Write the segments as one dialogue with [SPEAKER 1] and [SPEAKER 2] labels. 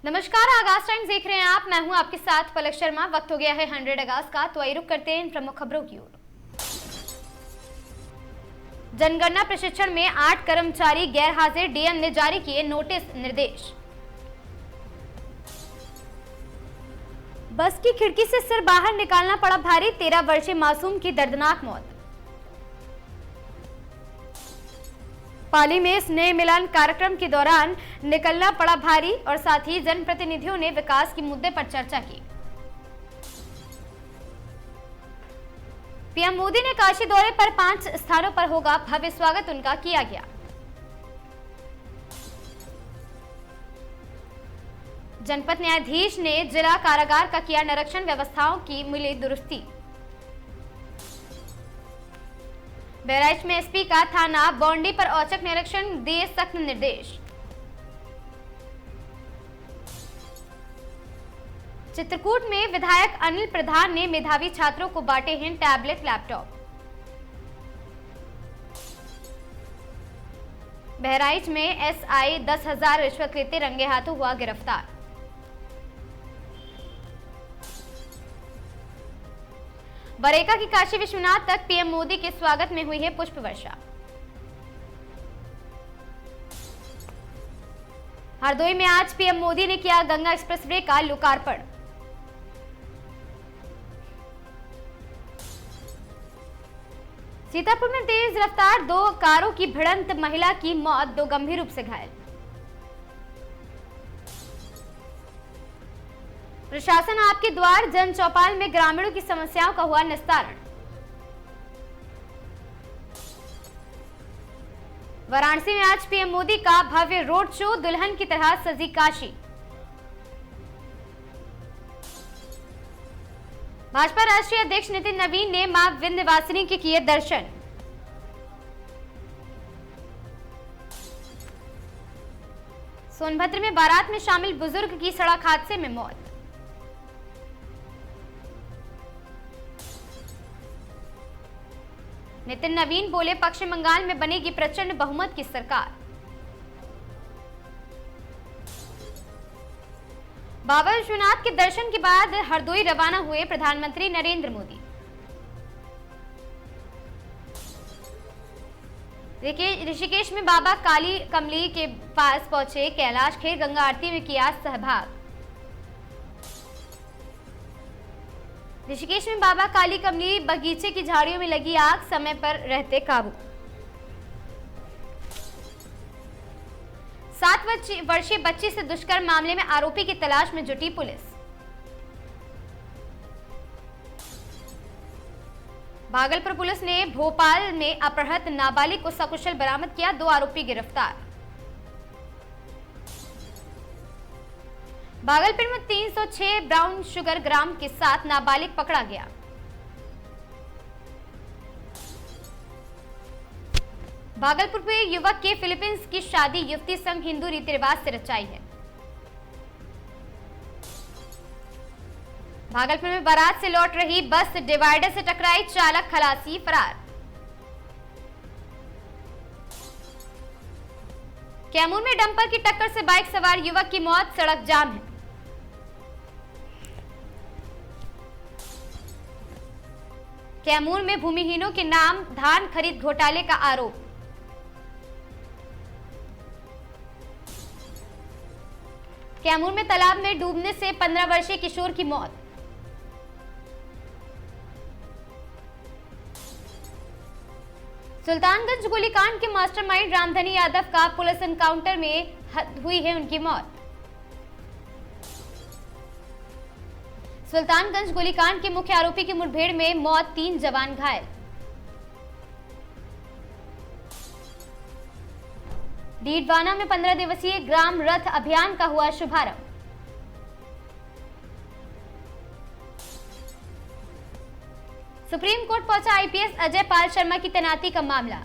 [SPEAKER 1] नमस्कार, आगाज टाइम्स देख रहे हैं आप। मैं हूं आपके साथ पलक शर्मा। वक्त हो गया है 100 अगस्त का, तो आइए रुक करते हैं इन प्रमुख खबरों की ओर। जनगणना प्रशिक्षण में 8 कर्मचारी गैर हाजिर, डीएम ने जारी किए नोटिस निर्देश। बस की खिड़की से सिर बाहर निकालना पड़ा भारी, 13 वर्षीय मासूम की दर्दनाक मौत। पाली में स्नेह मिलन कार्यक्रम के दौरान निकलना पड़ा भारी और साथ ही जनप्रतिनिधियों ने विकास के मुद्दे पर चर्चा की। पीएम मोदी ने काशी दौरे पर 5 स्थानों पर होगा भव्य स्वागत, उनका किया गया। जनपद न्यायाधीश ने जिला कारागार का किया निरीक्षण, व्यवस्थाओं की मिली दुरुस्ती। बहराइच में एसपी का थाना बौंडी पर औचक निरीक्षण, दिए सख्त निर्देश। चित्रकूट में विधायक अनिल प्रधान ने मेधावी छात्रों को बांटे हैं टैबलेट, लैपटॉप। बहराइच में एसआई 10,000 रिश्वत लेते रंगे हाथों हुआ गिरफ्तार। बरेका की काशी विश्वनाथ तक पीएम मोदी के स्वागत में हुई है पुष्प वर्षा। हरदोई में आज पीएम मोदी ने किया गंगा एक्सप्रेसवे का लोकार्पण। सीतापुर में तेज रफ्तार 2 कारों की भिड़ंत, महिला की मौत, 2 गंभीर रूप से घायल। प्रशासन आपके द्वार जन चौपाल में ग्रामीणों की समस्याओं का हुआ निस्तारण। वाराणसी में आज पीएम मोदी का भव्य रोड शो, दुल्हन की तरह सजी काशी। भाजपा राष्ट्रीय अध्यक्ष नितिन नवीन ने मां विंध्यवासिनी के किए दर्शन। सोनभद्र में बारात में शामिल बुजुर्ग की सड़क हादसे में मौत। नितिन नवीन बोले, पश्चिम बंगाल में बनेगी प्रचंड बहुमत की सरकार। बाबा विश्वनाथ के दर्शन के बाद हरदोई रवाना हुए प्रधानमंत्री नरेंद्र मोदी। ऋषिकेश में बाबा काली कमली के पास पहुंचे कैलाश खेर, गंगा आरती में किया सहभाग। ऋषिकेश में बाबा काली कमली बगीचे की झाड़ियों में लगी आग, समय पर रहते काबू। 7 वर्षीय बच्ची से दुष्कर्म मामले में आरोपी की तलाश में जुटी पुलिस। भागलपुर पुलिस ने भोपाल में अपहृत नाबालिग को सकुशल बरामद किया, 2 आरोपी गिरफ्तार। भागलपुर में 306 ब्राउन शुगर ग्राम के साथ नाबालिग पकड़ा गया। भागलपुर में युवक के फिलीपींस की शादी युवती संग हिंदू रीति रिवाज से रचाई है। भागलपुर में बारात से लौट रही बस डिवाइडर से टकराई, चालक खलासी फरार। कैमूर में डंपर की टक्कर से बाइक सवार युवक की मौत, सड़क जाम है। कैमूर में भूमिहीनों के नाम धान खरीद घोटाले का आरोप। कैमूर में तालाब में डूबने से 15 वर्षीय किशोर की मौत। सुल्तानगंज गोलीकांड के मास्टरमाइंड रामधनी यादव का पुलिस एनकाउंटर में हुई है उनकी मौत। सुल्तानगंज गोलीकांड के मुख्य आरोपी की मुठभेड़ में मौत, 3 जवान घायल। डीडवाना में 15 दिवसीय ग्राम रथ अभियान का हुआ शुभारंभ। सुप्रीम कोर्ट पहुंचा आईपीएस अजय पाल शर्मा की तैनाती का मामला।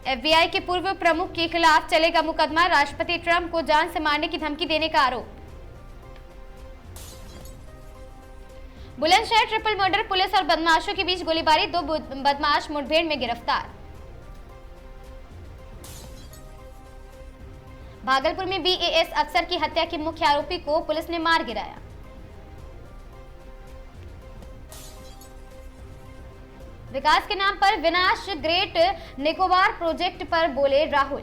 [SPEAKER 1] एफबीआई के पूर्व प्रमुख के खिलाफ चलेगा मुकदमा, राष्ट्रपति ट्रंप को जान से मारने की धमकी देने का आरोप। बुलंदशहर ट्रिपल मर्डर, पुलिस और बदमाशों के बीच गोलीबारी, 2 बदमाश मुठभेड़ में गिरफ्तार। भागलपुर में बीएएस अफसर की हत्या के मुख्य आरोपी को पुलिस ने मार गिराया। विकास के नाम पर विनाश, ग्रेट निकोबार प्रोजेक्ट पर बोले राहुल।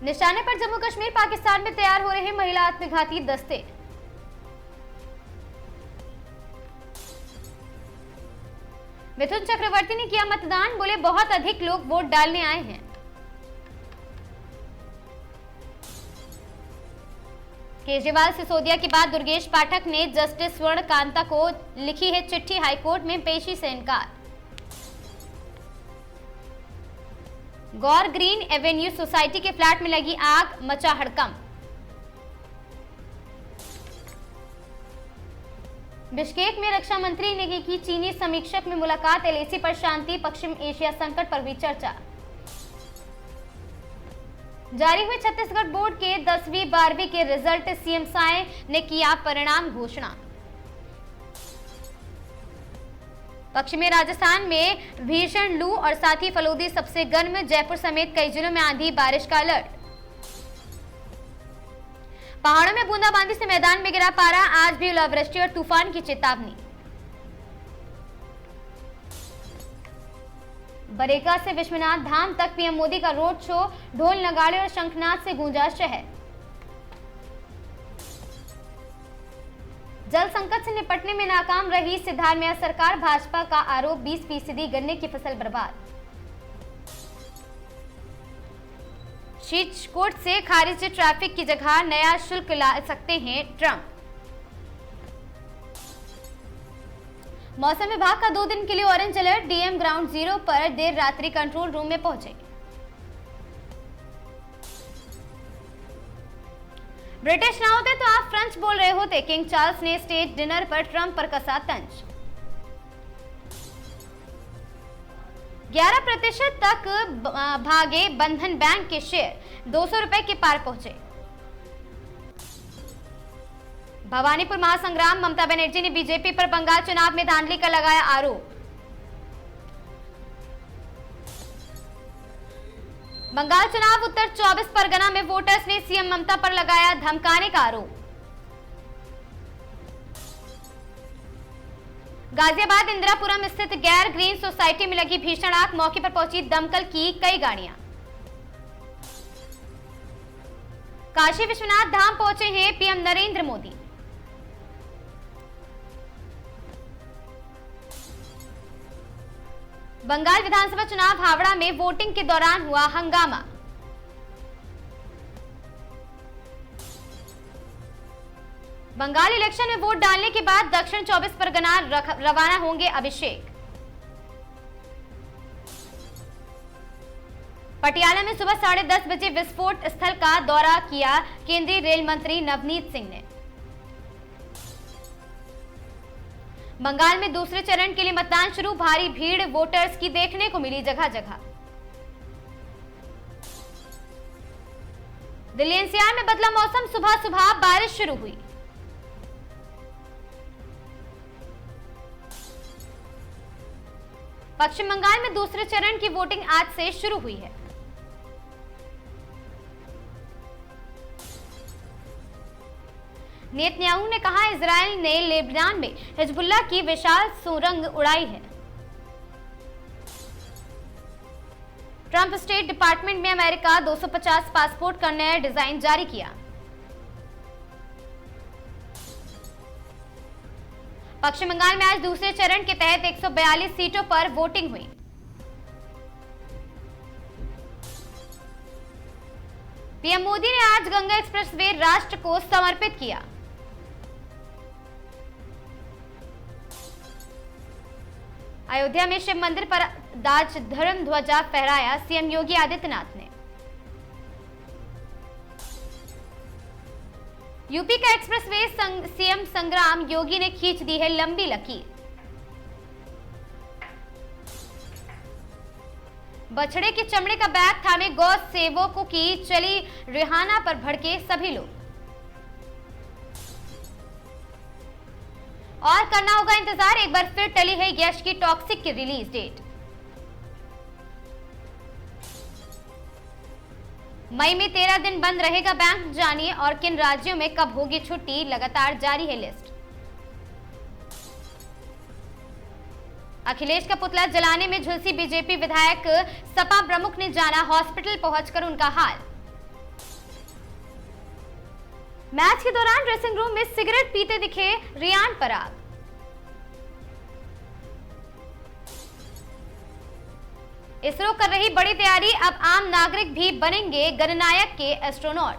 [SPEAKER 1] निशाने पर जम्मू कश्मीर, पाकिस्तान में तैयार हो रहे महिला आत्मघाती दस्ते। मिथुन चक्रवर्ती ने किया मतदान, बोले बहुत अधिक लोग वोट डालने आए हैं। केजरीवाल सिसोदिया के बाद दुर्गेश पाठक ने जस्टिस स्वर्ण कांता को लिखी है चिट्ठी, हाईकोर्ट में पेशी से इनकार। गौर ग्रीन एवेन्यू सोसाइटी के फ्लैट में लगी आग, मचा हड़कंप। बिश्केक में रक्षा मंत्री ने की चीनी समीक्षक में मुलाकात, एलएसी पर शांति, पश्चिम एशिया संकट पर भी चर्चा। जारी हुए छत्तीसगढ़ बोर्ड के 10वीं 12वीं के रिजल्ट, सीएम साय ने किया परिणाम घोषणा। पश्चिमी राजस्थान में भीषण लू और साथ ही फलोदी सबसे गर्म, जयपुर समेत कई जिलों में आंधी बारिश का अलर्ट। पहाड़ों में बूंदाबांदी से मैदान में गिरा पारा, आज भी ओलावृष्टि और तूफान की चेतावनी। बरेगा से विश्वनाथ धाम तक पीएम मोदी का रोड शो, ढोल नगाड़े और शंखनाद से गूंजा शहर। जल संकट से निपटने में नाकाम रही सिद्धारमैया सरकार, भाजपा का आरोप, 20% गन्ने की फसल बर्बाद। शीर्ष कोर्ट से खारिज ट्रैफिक की जगह नया शुल्क ला सकते हैं ट्रंप। मौसम विभाग का 2 दिन के लिए orange alert, DM ground zero पर देर रात्रि कंट्रोल रूम में पहुंचे। ब्रिटिश ना होते तो आप फ्रेंच बोल रहे होते, किंग चार्ल्स ने स्टेट डिनर पर ट्रंप पर कसा तंज। 11% तक भागे बंधन बैंक के शेयर, 200 रुपए के पार पहुंचे। भवानीपुर महासंग्राम, ममता बनर्जी ने बीजेपी पर बंगाल चुनाव में धांधली का लगाया आरोप। बंगाल चुनाव, उत्तर 24 परगना में वोटर्स ने सीएम ममता पर लगाया धमकाने का आरोप। गाजियाबाद इंदिरापुरम स्थित गैर ग्रीन सोसाइटी में लगी भीषण आग, मौके पर पहुंची दमकल की कई गाड़ियां। काशी विश्वनाथ धाम पहुंचे हैं पीएम नरेंद्र मोदी। बंगाल विधानसभा चुनाव, हावड़ा में वोटिंग के दौरान हुआ हंगामा। बंगाल इलेक्शन में वोट डालने के बाद दक्षिण 24 परगना रवाना होंगे अभिषेक। पटियाला में सुबह 10:30 बजे विस्फोट स्थल का दौरा किया केंद्रीय रेल मंत्री नवनीत सिंह ने। बंगाल में दूसरे चरण के लिए मतदान शुरू, भारी भीड़ वोटर्स की देखने को मिली जगह जगह। दिल्ली एनसीआर में बदला मौसम, सुबह सुबह बारिश शुरू हुई। पश्चिम बंगाल में दूसरे चरण की वोटिंग आज से शुरू हुई है। नेतन्याहू ने कहा, इजरायल ने लेबनान में हिजबुल्लाह की विशाल सुरंग उड़ाई है। ट्रंप स्टेट डिपार्टमेंट में अमेरिका 250 पासपोर्ट का नया डिजाइन जारी किया। पश्चिम बंगाल में आज दूसरे चरण के तहत 142 सीटों पर वोटिंग हुई। पीएम मोदी ने आज गंगा एक्सप्रेसवे राष्ट्र को समर्पित किया। अयोध्या में शिव मंदिर पर आज धर्म ध्वजा फहराया सीएम योगी आदित्यनाथ ने। यूपी का एक्सप्रेसवे सीएम संग्राम योगी ने खींच दी है लंबी लकीर। बछड़े की चमड़े का बैग थामे गौ सेवकों की चली रिहाना पर भड़के सभी लोग। और करना होगा इंतजार, एक बार फिर टली है यश की टॉक्सिक की रिलीज डेट। मई में 13 दिन बंद रहेगा बैंक, जानिए और किन राज्यों में कब होगी छुट्टी, लगातार जारी है लिस्ट। अखिलेश का पुतला जलाने में झुलसी बीजेपी विधायक, सपा प्रमुख ने जाना हॉस्पिटल पहुंचकर उनका हाल। मैच के दौरान ड्रेसिंग रूम में सिगरेट पीते दिखे रियान पराग। इसरो कर रही बड़ी तैयारी, अब आम नागरिक भी बनेंगे गणनायक के एस्ट्रोनॉट।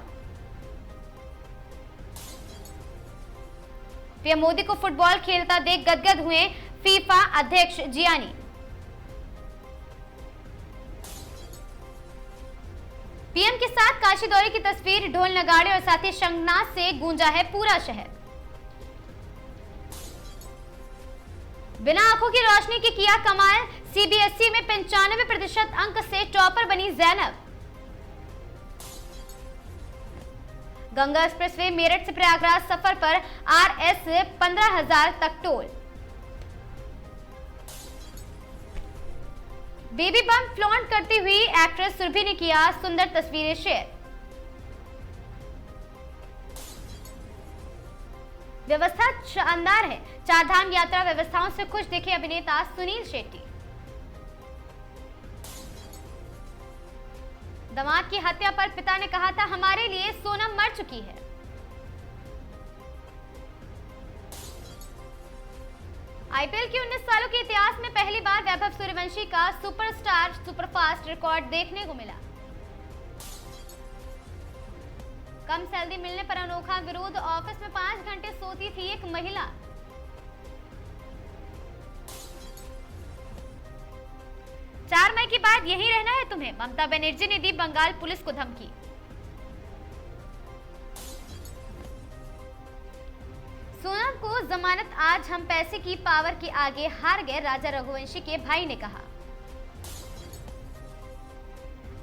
[SPEAKER 1] पीएम मोदी को फुटबॉल खेलता देख गदगद हुए फीफा अध्यक्ष जियानी। पीएम के साथ काशी दौरे की तस्वीर, ढोल नगाड़े और साथ ही शंखनाद से गूंजा है पूरा शहर। बिना आंखों की रोशनी की किया कमाल, सीबीएसई में 95% अंक से टॉपर बनी जैनब। गंगा एक्सप्रेसवे मेरठ से प्रयागराज सफर पर आरएस 15,000 तक टोल। बेबी बम फ्लॉन्ट करती हुई एक्ट्रेस सुरभि ने किया सुंदर तस्वीरें शेयर। व्यवस्था शानदार है, चारधाम यात्रा व्यवस्थाओं से खुश दिखे अभिनेता सुनील शेट्टी। दामाद की हत्या पर पिता ने कहा था, हमारे लिए सोनम मर चुकी है। आईपीएल के 19 सालों के इतिहास में पहली बार वैभव सूर्यवंशी का सुपरस्टार सुपरफास्ट रिकॉर्ड देखने को मिला। कम सैलरी मिलने पर अनोखा विरोध, ऑफिस में 5 घंटे सोती थी एक महिला। चार मई के बाद यहीं रहना है तुम्हें, ममता बनर्जी ने दी बंगाल पुलिस को धमकी। सोनम को जमानत, आज हम पैसे की पावर के आगे हार गए, राजा रघुवंशी के भाई ने कहा।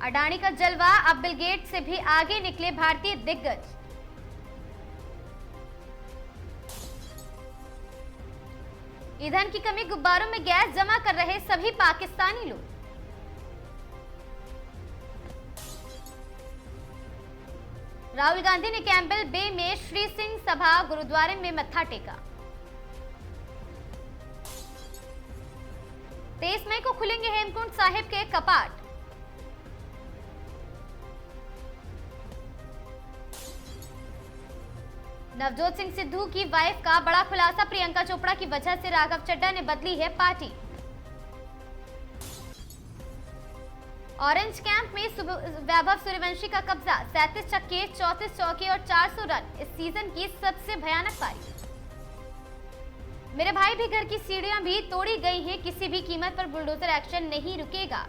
[SPEAKER 1] अडानी का जलवा, अब बिल गेट्स से भी आगे निकले भारतीय दिग्गज। ईंधन की कमी, गुब्बारों में गैस जमा कर रहे सभी पाकिस्तानी लोग। राहुल गांधी ने कैंपबेल बे में श्री सिंह सभा गुरुद्वारे में मत्था टेका। 23 मई को खुलेंगे हेमकुंड साहिब के कपाट। नवजोत सिंह सिद्धू की वाइफ का बड़ा खुलासा, प्रियंका चोपड़ा की वजह से राघव चड्ढा ने बदली है पार्टी। ऑरेंज कैंप में वैभव सूर्यवंशी का कब्जा, 37 छक्के, 34 चौके और 400 रन, इस सीजन की सबसे भयानक पारी। मेरे भाई भी घर की सीढ़ियां भी तोड़ी गई हैं, किसी भी कीमत पर बुलडोजर एक्शन नहीं रुकेगा।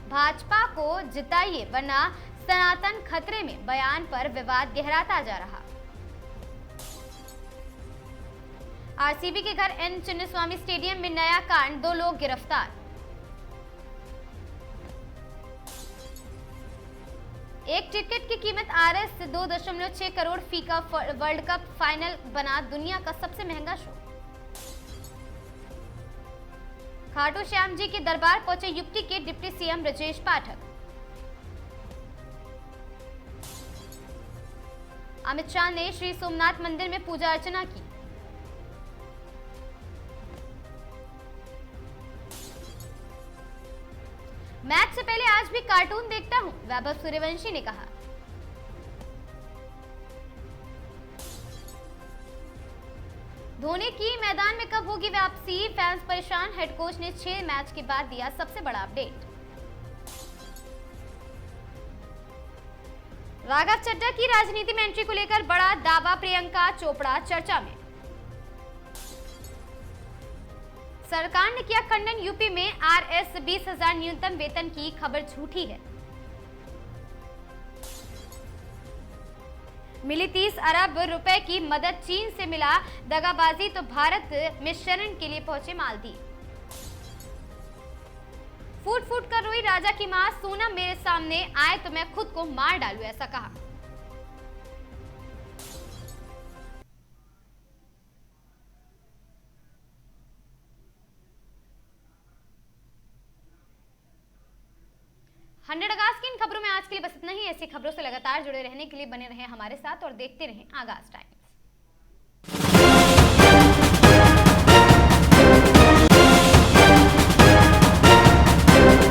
[SPEAKER 1] भाजपा को जिताइए वरना सनातन खतरे में, बयान पर विवाद गहराता जा रहा। आरसीबी के घर एन चिन्नस्वामी स्टेडियम में नया कांड, 2 लोग गिरफ्तार। एक टिकट की कीमत आरएस 2.6 करोड़, फीका वर्ल्ड कप फाइनल बना दुनिया का सबसे महंगा शो। खाटू श्याम जी के दरबार पहुंचे यूपी के डिप्टी सीएम ब्रजेश पाठक। अमित शाह ने श्री सोमनाथ मंदिर में पूजा अर्चना की। मैच से पहले आज भी कार्टून देखता हूं, वैभव सूर्यवंशी ने कहा। धोनी की मैदान में कब होगी वापसी, फैंस परेशान, हेड कोच ने 6 मैच के बाद दिया सबसे बड़ा अपडेट। राघव चड्ढा की राजनीति में एंट्री को लेकर बड़ा दावा, प्रियंका चोपड़ा चर्चा में। सरकार ने किया खंडन, यूपी में आरएस 20,000 न्यूनतम वेतन की खबर झूठी है। मिली 30 अरब रुपए की मदद, चीन से मिला दगाबाजी तो भारत में शरण के लिए पहुंचे मालदीव। फूट फूट कर रोई राजा की मां, सोनम मेरे सामने आए तो मैं खुद को मार डालूं, ऐसा कहा। 100 आगाज की इन खबरों में आज के लिए बस इतना ही। ऐसी खबरों से लगातार जुड़े रहने के लिए बने रहें हमारे साथ और देखते रहें आगाज टाइम्स।